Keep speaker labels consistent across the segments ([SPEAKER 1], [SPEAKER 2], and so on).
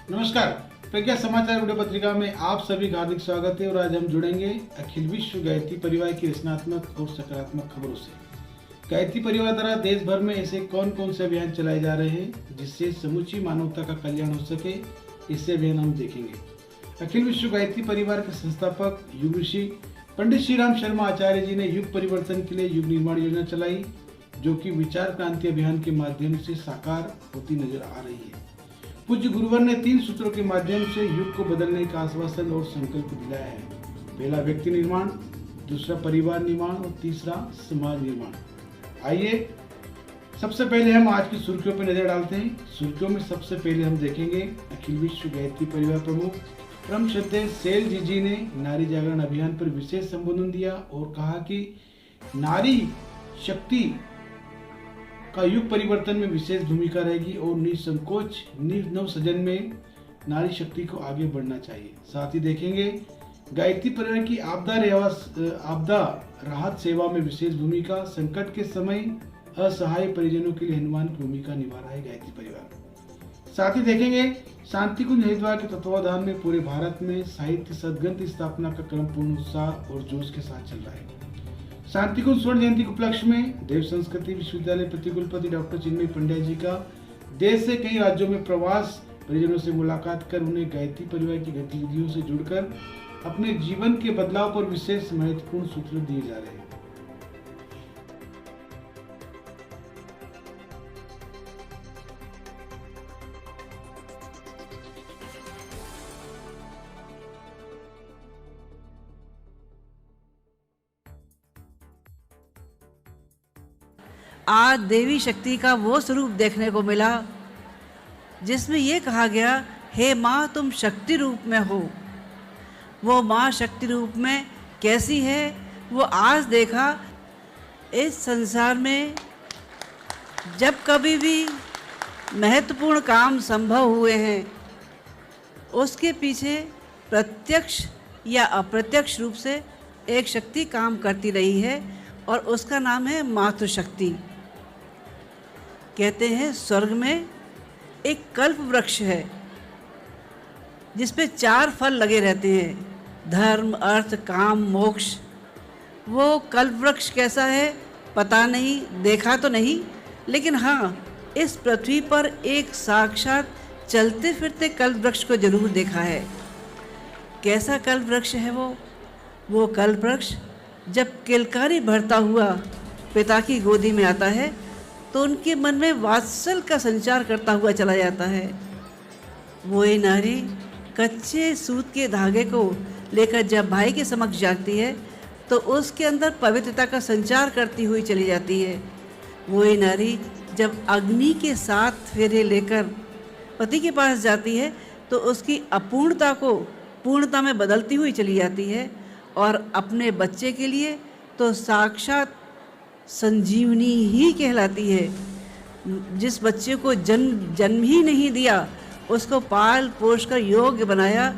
[SPEAKER 1] नमस्कार, प्रज्ञा समाचार वीडियो पत्रिका में आप सभी का हार्दिक स्वागत है। और आज हम जुड़ेंगे अखिल विश्व गायत्री परिवार की रचनात्मक और सकारात्मक खबरों से। गायत्री परिवार द्वारा देश भर में ऐसे कौन कौन से अभियान चलाए जा रहे हैं जिससे समूची मानवता का कल्याण हो सके, इससे अभियान हम देखेंगे। अखिल विश्व गायत्री परिवार के संस्थापक युग ऋषि पंडित श्री राम शर्मा आचार्य जी ने युग परिवर्तन के लिए युग निर्माण योजना चलाई, जो कि विचार क्रांति अभियान के माध्यम से साकार होती नजर आ रही है। पूज्य गुरुवर ने 3 सूत्रों के माध्यम से युग को बदलने का आश्वासन और संकल्प दिलाया है। पहला व्यक्ति निर्माण, दूसरा परिवार निर्माण और तीसरा समाज निर्माण। आइए सबसे पहले हम आज की सुर्खियों पर नजर डालते हैं। सुर्खियों में सबसे पहले हम देखेंगे अखिल विश्व गायत्री परिवार प्रमुख परम श्रद्धेय शैल जी ने नारी जागरण अभियान पर विशेष संबोधन दिया और कहा कि नारी शक्ति का युग परिवर्तन में विशेष भूमिका रहेगी और निसंकोच नव सृजन में नारी शक्ति को आगे बढ़ना चाहिए। साथ ही देखेंगे गायत्री परिवार की आपदा राहत सेवा में विशेष भूमिका, संकट के समय असहाय परिजनों के लिए हनुमान की भूमिका निभा रहा है गायत्री परिवार। साथ ही देखेंगे शांति कुंज हरिद्वार के तत्वावधान में पूरे भारत में साहित्य सदग्रंथ की स्थापना का क्रम पूर्ण उत्साह और जोश के साथ चल रहा है। शांति कुंज स्वर्ण जयंती के उपलक्ष्य में देव संस्कृति विश्वविद्यालय प्रतिकुलपति डॉक्टर चिन्मय पंड्या जी का देश से कई राज्यों में प्रवास, परिजनों से मुलाकात कर उन्हें गायत्री परिवार की गतिविधियों से जुड़कर अपने जीवन के बदलाव पर विशेष महत्वपूर्ण सूत्र दिए जा रहे हैं।
[SPEAKER 2] आज देवी शक्ति का वो स्वरूप देखने को मिला जिसमें ये कहा गया, हे माँ तुम शक्ति रूप में हो। वो माँ शक्ति रूप में कैसी है वो आज देखा। इस संसार में जब कभी भी महत्वपूर्ण काम संभव हुए हैं उसके पीछे प्रत्यक्ष या अप्रत्यक्ष रूप से एक शक्ति काम करती रही है और उसका नाम है मातृशक्ति। कहते हैं स्वर्ग में एक कल्प वृक्ष है जिस पे 4 फल लगे रहते हैं, धर्म, अर्थ, काम, मोक्ष। वो कल्प वृक्ष कैसा है पता नहीं, देखा तो नहीं, लेकिन हाँ इस पृथ्वी पर एक साक्षात चलते फिरते कल्प वृक्ष को जरूर देखा है। कैसा कल्प वृक्ष है वो कल्प वृक्ष जब किलकारी भरता हुआ पिता की गोदी में आता है तो उनके मन में वात्सल का संचार करता हुआ चला जाता है। वो ये नारी कच्चे सूत के धागे को लेकर जब भाई के समक्ष जाती है तो उसके अंदर पवित्रता का संचार करती हुई चली जाती है। वो ये नारी जब अग्नि के 7 फेरे लेकर पति के पास जाती है तो उसकी अपूर्णता को पूर्णता में बदलती हुई चली जाती है और अपने बच्चे के लिए तो साक्षात संजीवनी ही कहलाती है। जिस बच्चे को जन्म ही नहीं दिया उसको पाल पोष कर योग्य बनाया,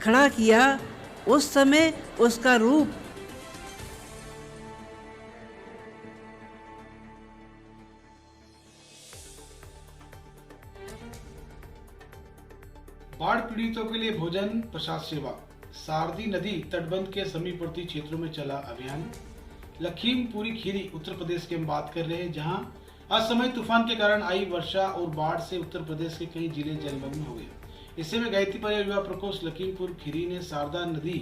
[SPEAKER 2] खड़ा किया, उस समय उसका रूप
[SPEAKER 1] बाढ़ पीड़ितों के लिए भोजन प्रसाद सेवा। सारदी नदी तटबंध के समीपवर्ती क्षेत्रों में चला अभियान। लखीमपुरी खीरी उत्तर प्रदेश की हम बात कर रहे हैं, जहां असमय तूफान के कारण आई वर्षा और बाढ़ से उत्तर प्रदेश के कई जिले जलमग्न हो गए। इससे में गायत्री परिवार विभाग प्रकोष्ठ लखीमपुर खीरी ने शारदा नदी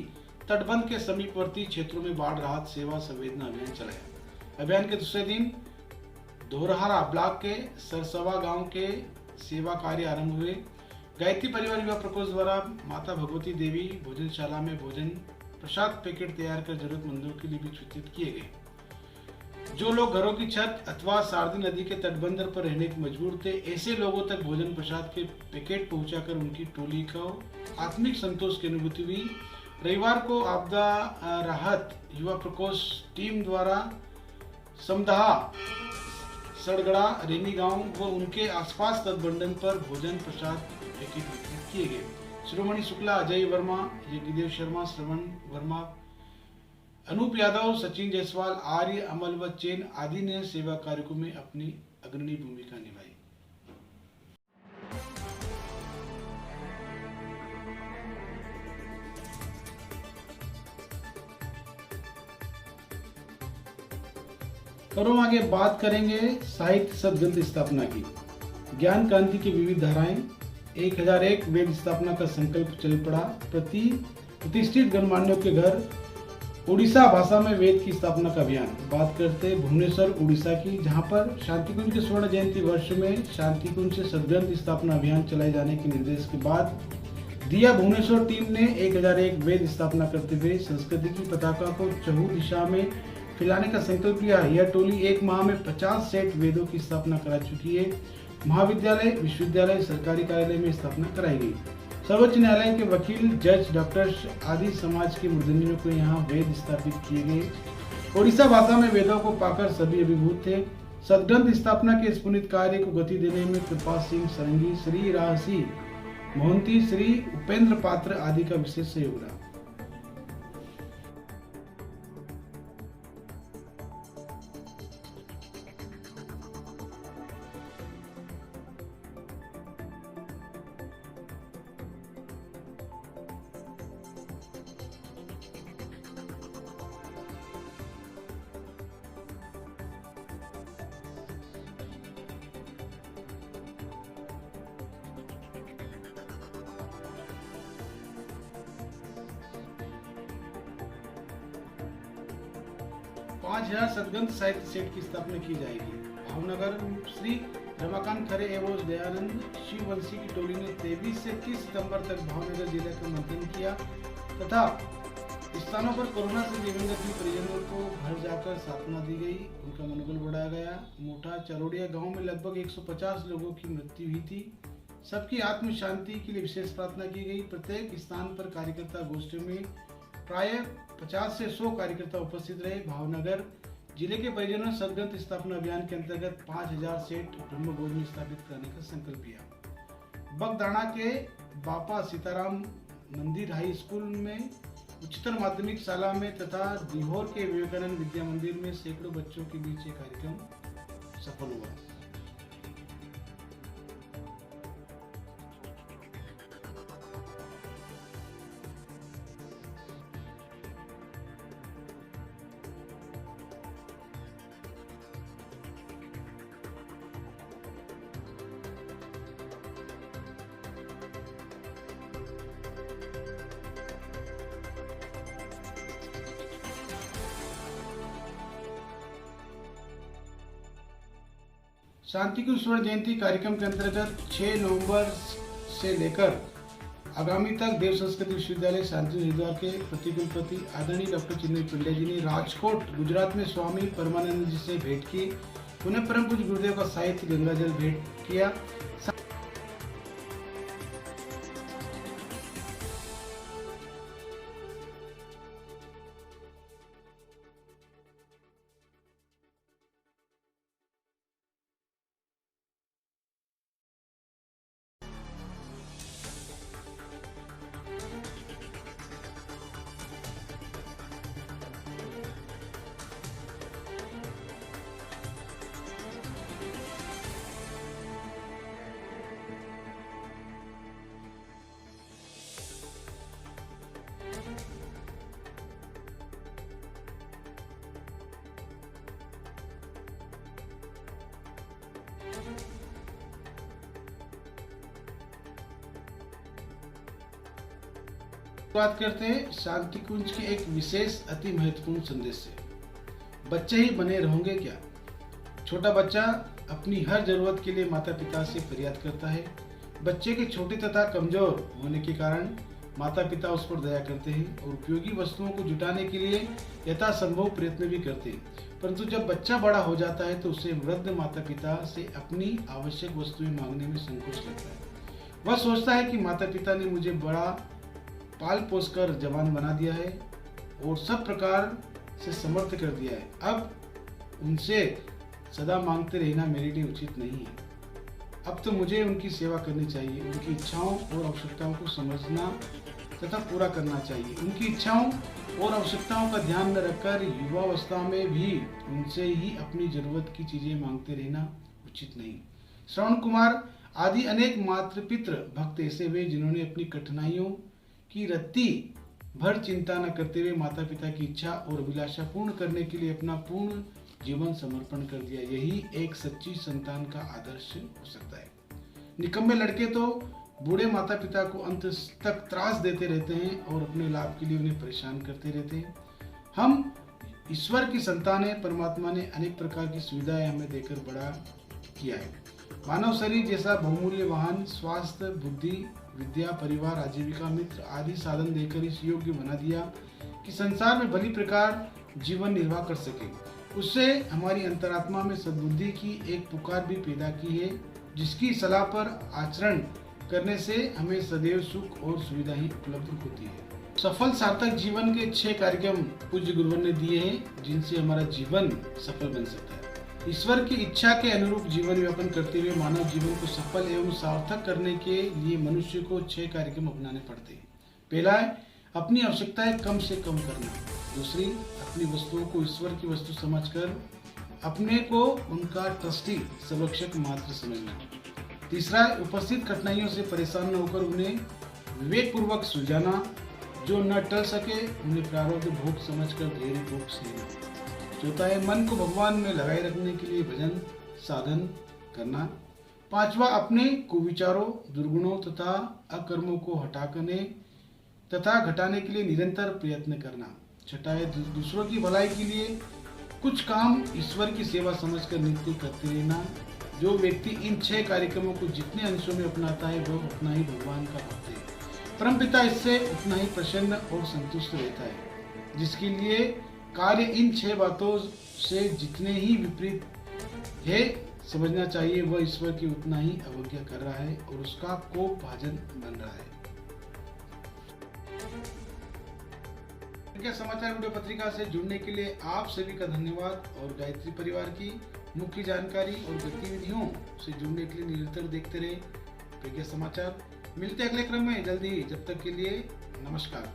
[SPEAKER 1] तटबंध के समीपवर्ती क्षेत्रों में बाढ़ राहत सेवा संवेदना अभियान चलाया। अभियान के दूसरे दिन दोरहारा ब्लॉक के सरसवा गाँव के सेवा कार्य आरम्भ हुए। गायत्री परिवार विभाग प्रकोष्ठ द्वारा माता भगवती देवी भोजनशाला में भोजन प्रसाद पैकेट तैयार कर जरूरतमंदों के लिए भी वितरित किए गए। जो लोग घरों की छत अथवा सारदी नदी के तटबंध पर रहने के मजबूर थे, ऐसे लोगों तक भोजन प्रसाद के पैकेट पहुंचाकर उनकी टोली को आत्मिक संतोष की अनुभूति हुई। रविवार को आपदा राहत युवा प्रकोष्ठ टीम द्वारा समदहा, सड़गड़ा, रेनी गांव व उनके आसपास तटबंधन पर भोजन प्रसाद पैकेट वितरित किए गए। शिरोमणि शुक्ला, अजय वर्मा, यज्ञदेव शर्मा, श्रवण वर्मा, अनूप यादव, सचिन जायसवाल, आर्य, अमल व चैन आदि ने सेवा कार्यक्रम में अपनी अग्रणी भूमिका निभाई। और हम आगे बात करेंगे साहित्य सदग्रंथ स्थापना की। ज्ञान क्रांति की विविध धाराएं, 1001 वेद स्थापना का संकल्प चल पड़ा। प्रतिष्ठित गणमान्यों के घर, उड़ीसा भाषा में वेद की स्थापना का अभियान। बात करते हैं भुवनेश्वर उड़ीसा की, जहां पर शांतिकुंज के स्वर्ण जयंती वर्ष में शांतिकुंज से सदग्रंथ स्थापना अभियान चलाए जाने के निर्देश के बाद दिया भुवनेश्वर टीम ने 1001 वेद स्थापना करते हुए संस्कृति की पताका को चहु दिशा में फैलाने का संकल्प लिया। यह टोली एक माह में 50 सेट वेदों की स्थापना करा चुकी है। महाविद्यालय, विश्वविद्यालय, सरकारी कार्यालय में स्थापना कराई गई। सर्वोच्च न्यायालय के वकील, जज, डॉक्टर्स आदि समाज के मूर्धन्यों को यहाँ वेद स्थापित किए गए। ओडिशा भाषा में वेदों को पाकर सभी अभिभूत थे। सदग्रंथ स्थापना के इस पुनित कार्य को गति देने में कृपा सिंह सरंगी, श्री राहसी मोहंती, श्री उपेंद्र पात्र आदि का विशेष सहयोग रहा। पाँच 5000 सदग्रंथ साहित्य सेट की स्थापना की जाएगी। भावनगर श्री रमाकांत खरे एवं दयानंद शिववंशी की टोली ने 23 से 30 सितंबर तक भावनगर जिले का मंथन किया तथा स्थानों पर कोरोना से दिवंगत हुए परिजनों को घर जाकर सांत्वना दी गई, उनका मनोबल बढ़ाया गया। मोटा चरोड़िया गांव में लगभग 150 लोगों की मृत्यु हुई थी। सबकी आत्म शांति के लिए विशेष प्रार्थना की गई। प्रत्येक स्थान पर कार्यकर्ता गोष्ठियों में प्राय 50 से 100 कार्यकर्ता उपस्थित रहे। भावनगर जिले के परिजनों ने सदग्रंथ स्थापना अभियान के अंतर्गत 5000 सेट ब्रह्म भोजन स्थापित करने का संकल्प लिया। बगदाना के बापा सीताराम मंदिर हाई स्कूल में, उच्चतर माध्यमिक शाला में तथा दिहोर के विवेकानंद विद्या मंदिर में सैकड़ों बच्चों के बीच ये कार्यक्रम सफल हुआ। शांतिकुंज स्वर्ण जयंती कार्यक्रम के अंतर्गत 6 नवंबर से लेकर आगामी तक देव संस्कृति विश्वविद्यालय शांतिकुंज हरिद्वार के प्रतिकुलपति आदरणीय डॉक्टर चिन्मय पंड्या जी ने राजकोट गुजरात में स्वामी परमानंद जी से भेंट की। उन्हें परम पूज्य गुरुदेव का साहित्य गंगाजल भेंट किया। बात करते हैं शांतिकुंज के एक विशेष अति महत्वपूर्ण संदेश से। बच्चे ही बने रहोगे क्या? छोटा बच्चा अपनी हर जरूरत के लिए माता पिता से फरियाद करता है। बच्चे के छोटे तथा कमजोर होने के कारण माता पिता उस पर दया करते हैं और उपयोगी वस्तुओं को जुटाने के लिए यथासंभव प्रयत्न भी करते हैं। परंतु जब बच्चा बड़ा हो जाता है तो उसे वृद्ध माता पिता से अपनी आवश्यक वस्तुएं मांगने में संकोच लगता है। वह सोचता है कि माता पिता ने मुझे बड़ा पाल पोस कर जवान बना दिया है और सब प्रकार से समर्थ कर दिया है। अब उनसे सदा मांगते रहना मेरे लिए उचित नहीं है। अब तो मुझे उनकी सेवा करनी चाहिए, उनकी इच्छाओं और आवश्यकताओं को समझना तथा पूरा करना चाहिए। उनकी इच्छाओं और आवश्यकताओं का ध्यान न रखकर युवावस्था में भी उनसे ही अपनी जरूरत की चीजें मांगते रहना उचित नहीं। श्रवण कुमार आदि अनेक मातृ पितृ भक्त ऐसे हुए जिन्होंने अपनी कठिनाइयों की रत्ती भर चिंता न करते हुए माता पिता की इच्छा और अभिलाषा पूर्ण करने के लिए अपना पूर्ण जीवन समर्पण कर दिया। यही एक सच्ची संतान का आदर्श हो सकता है। निकम्मे लड़के तो बूढ़े माता पिता को अंत तक त्रास देते रहते हैं और अपने लाभ के लिए उन्हें परेशान करते रहते हैं। हम ईश्वर की संतान है। परमात्मा ने अनेक प्रकार की सुविधाएं हमें देकर बड़ा किया है। मानव शरीर जैसा बहुमूल्य वाहन, स्वास्थ्य, बुद्धि, विद्या, परिवार, आजीविका, मित्र आदि साधन देकर इस योग्य बना दिया कि संसार में भली प्रकार जीवन निर्वाह कर सके। उससे हमारी अंतरात्मा में सद्बुद्धि की एक पुकार भी पैदा की है, जिसकी सलाह पर आचरण करने से हमें सदैव सुख और सुविधाएं उपलब्ध होती है। सफल सार्थक जीवन के 6 कार्यक्रम पूज्य गुरुवर ने दिए हैं, जिनसे हमारा जीवन सफल बन सकता है। ईश्वर की इच्छा के अनुरूप जीवन यापन करते हुए मानव जीवन को सफल एवं सार्थक करने के लिए मनुष्य को 6 कार्यक्रम अपनाने पड़ते हैं। पहला है अपनी आवश्यकताएं कम से कम करना। दूसरी, अपनी वस्तुओं को ईश्वर की वस्तु समझकर अपने को उनका ट्रस्टी संरक्षक मात्र समझना। तीसरा, उपस्थित कठिनाइयों से परेशान न होकर उन्हें विवेक पूर्वक सुलझाना। जो न टल सके उन्हें प्रारब्ध भोग समझकर धैर्य भोग सहना। चौथा है मन को भगवान में लगाए रखने के लिए भजन साधन करना। पांचवा, अपने कुविचारों, दुर्गुणों तथा अकर्मों को हटाने तथा घटाने के लिए निरंतर प्रयत्न करना। छठा है दूसरों की भलाई के लिए कुछ काम ईश्वर की सेवा समझकर नित्य करते रहना। जो व्यक्ति इन 6 कार्यक्रमों को जितने अंशों में अपनाता है वह उतना ही भगवान का भक्त है। परमपिता इससे उतना ही प्रसन्न और संतुष्ट रहता है। जिसके लिए कार्य इन 6 बातों से जितने ही विपरीत है समझना चाहिए, वह ईश्वर की उतना ही अवज्ञा कर रहा है और उसका कोप भाजन बन रहा है। समाचार वीडियो पत्रिका से जुड़ने के लिए आप सभी का धन्यवाद और गायत्री परिवार की मुख्य जानकारी और गतिविधियों से जुड़ने के लिए निरंतर देखते रहे समाचार। मिलते अगले क्रम में जल्दी ही, जब तक के लिए नमस्कार।